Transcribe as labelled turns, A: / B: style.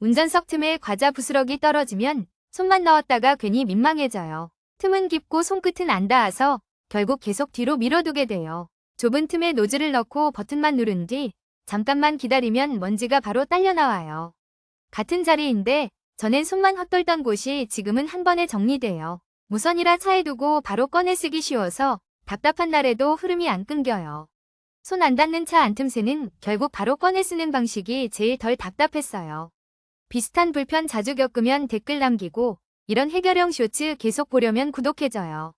A: 운전석 틈에 과자 부스러기 떨어지면 손만 넣었다가 괜히 민망해져요. 틈은 깊고 손끝은 안 닿아서 결국 계속 뒤로 밀어두게 돼요. 좁은 틈에 노즐을 넣고 버튼만 누른 뒤 잠깐만 기다리면 먼지가 바로 딸려 나와요. 같은 자리인데 전엔 손만 헛돌던 곳이 지금은 한 번에 정리돼요. 무선이라 차에 두고 바로 꺼내 쓰기 쉬워서 답답한 날에도 흐름이 안 끊겨요. 손 안 닿는 차 안틈새는 결국 바로 꺼내 쓰는 방식이 제일 덜 답답했어요. 비슷한 불편 자주 겪으면 댓글 남기고 이런 해결형 쇼츠 계속 보려면 구독해줘요.